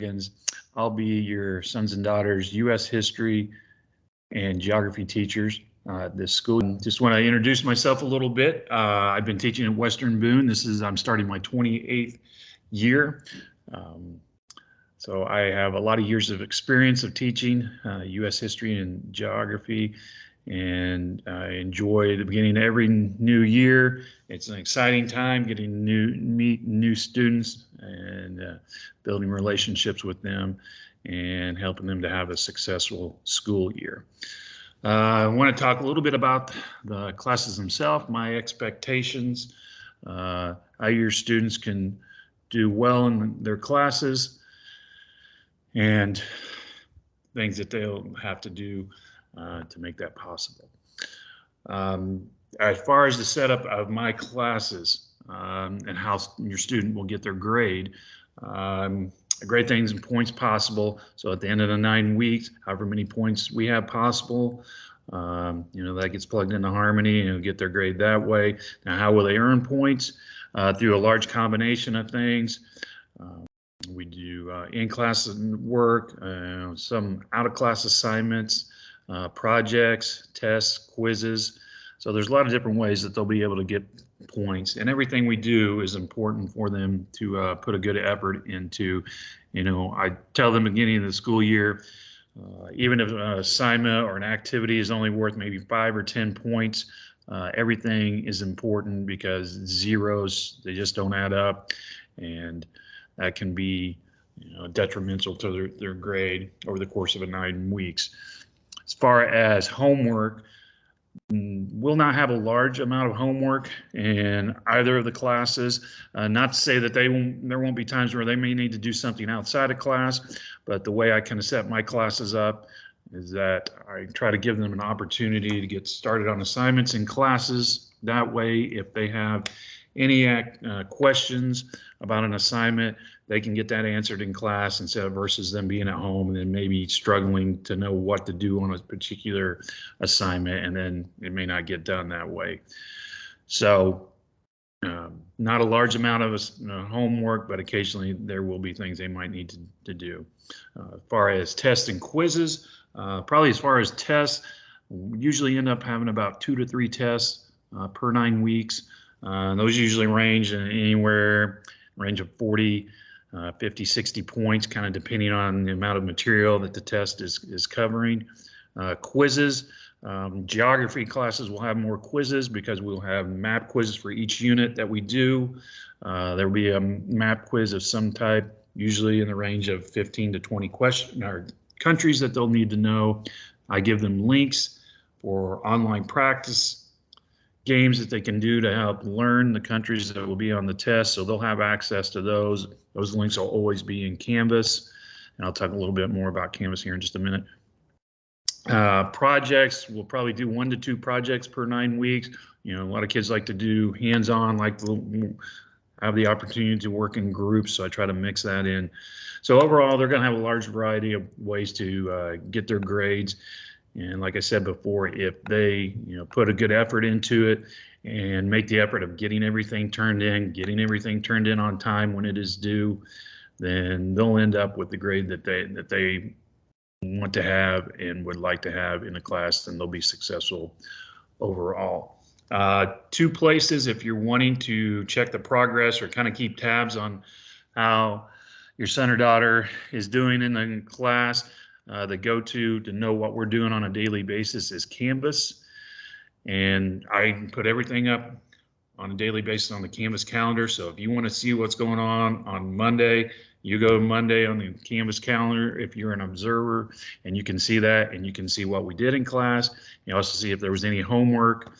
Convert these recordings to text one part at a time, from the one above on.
Riggins. I'll be your sons and daughters U.S. history and geography teachers at this school. Just want to introduce myself a little bit. I've been teaching at Western Boone. I'm starting my 28th year. So I have a lot of years of experience of teaching U.S. history and geography, and I enjoy the beginning of every new year. It's an exciting time getting meet new students and building relationships with them and helping them to have a successful school year. I want to talk a little bit about the classes themselves, my expectations, how your students can do well in their classes, and things that they'll have to do to make that possible. As far as the setup of my classes and how your student will get their grade, grade things in points possible. So at the end of the 9 weeks, however many points we have possible, that gets plugged into Harmony and get their grade that way. Now, how will they earn points? Through a large combination of things. We do in-class work, some out-of-class assignments, projects, tests, quizzes. So there's a lot of different ways that they'll be able to get points, and everything we do is important for them to put a good effort into. I tell them at the beginning of the school year, even if an assignment or an activity is only worth maybe 5 or 10 points, everything is important because zeros, they just don't add up, and that can be detrimental to their grade over the course of 9 weeks. As far as homework, we'll not have a large amount of homework in either of the classes. Not to say that there won't be times where they may need to do something outside of class, but the way I kind of set my classes up is that I try to give them an opportunity to get started on assignments in classes. That way, if they have any questions about an assignment, they can get that answered in class instead of versus them being at home and then maybe struggling to know what to do on a particular assignment, and then it may not get done that way. So not a large amount of homework, but occasionally there will be things they might need to do. As far as tests and quizzes, probably as far as tests, we usually end up having about 2 to 3 tests per 9 weeks. Those usually range of 40, 50, 60 points, kind of depending on the amount of material that the test is covering. Quizzes, geography classes will have more quizzes because we'll have map quizzes for each unit that we do. There will be a map quiz of some type, usually in the range of 15 to 20 countries that they'll need to know. I give them links for online practice games that they can do to help learn the countries that will be on the test, so they'll have access to those. Those links will always be in Canvas, and I'll talk a little bit more about Canvas here in just a minute. Projects, we'll probably do 1 to 2 projects per 9 weeks. A lot of kids like to do hands-on, like to have the opportunity to work in groups, so I try to mix that in. So overall, they're going to have a large variety of ways to get their grades. And like I said before, if they put a good effort into it and make the effort of getting everything turned in on time when it is due, then they'll end up with the grade that they want to have and would like to have in a class, and they'll be successful overall. 2 places if you're wanting to check the progress or kind of keep tabs on how your son or daughter is doing in the class. The go-to to know what we're doing on a daily basis is Canvas, and I put everything up on a daily basis on the Canvas calendar. So if you want to see what's going on Monday, you go to Monday on the Canvas calendar if you're an observer, and you can see that, and you can see what we did in class. You also see if there was any homework.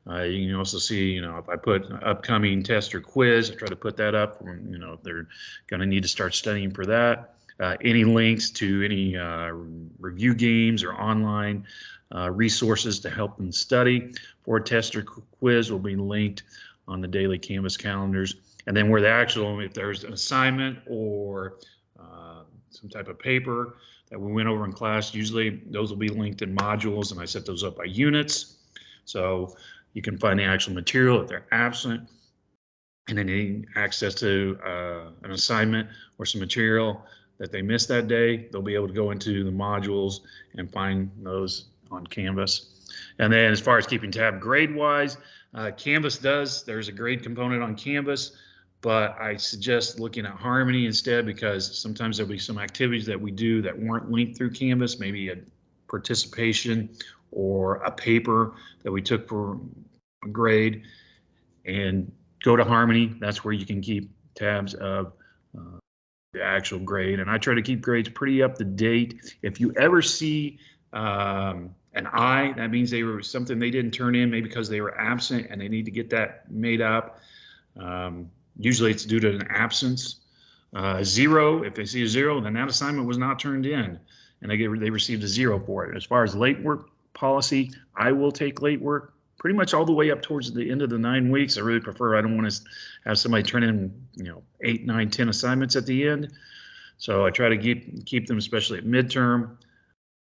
You can also see, if I put upcoming test or quiz, I try to put that up. If they're going to need to start studying for that. Any links to any review games or online resources to help them study for a test or quiz will be linked on the daily Canvas calendars. And then if there's an assignment or some type of paper that we went over in class, usually those will be linked in modules, and I set those up by units. So you can find the actual material if they're absent, and then any access to an assignment or some material that they missed that day, they'll be able to go into the modules and find those on Canvas. And then as far as keeping tab grade-wise, Canvas there's a grade component on Canvas, but I suggest looking at Harmony instead, because sometimes there'll be some activities that we do that weren't linked through Canvas, maybe a participation or a paper that we took for a grade, and go to Harmony. That's where you can keep tabs of the actual grade. And I try to keep grades pretty up to date. If you ever see an I, that means they were something they didn't turn in, maybe because they were absent and they need to get that made up. Usually it's due to an absence. Zero, if they see a zero, then that assignment was not turned in, and they received a zero for it. As far as late work policy, I will take late work pretty much all the way up towards the end of the 9 weeks. I really prefer, I don't want to have somebody turn in, 8, 9, 10 assignments at the end. So I try to keep them, especially at midterm,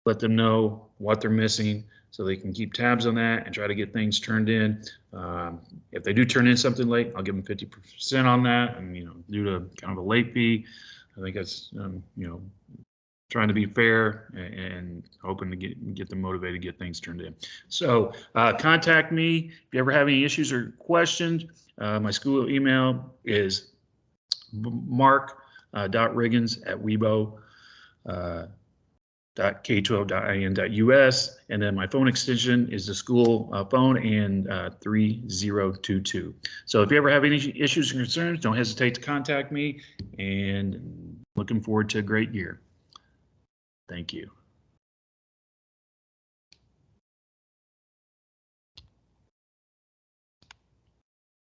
let them know what they're missing so they can keep tabs on that and try to get things turned in. If they do turn in something late, I'll give them 50% on that, and due to kind of a late fee. I think that's trying to be fair and hoping to get them motivated to get things turned in. So contact me if you ever have any issues or questions. My school email is mark.riggins@webo.k12.in.us, and then my phone extension is the school phone and 3022. So if you ever have any issues or concerns, don't hesitate to contact me, and looking forward to a great year. Thank you.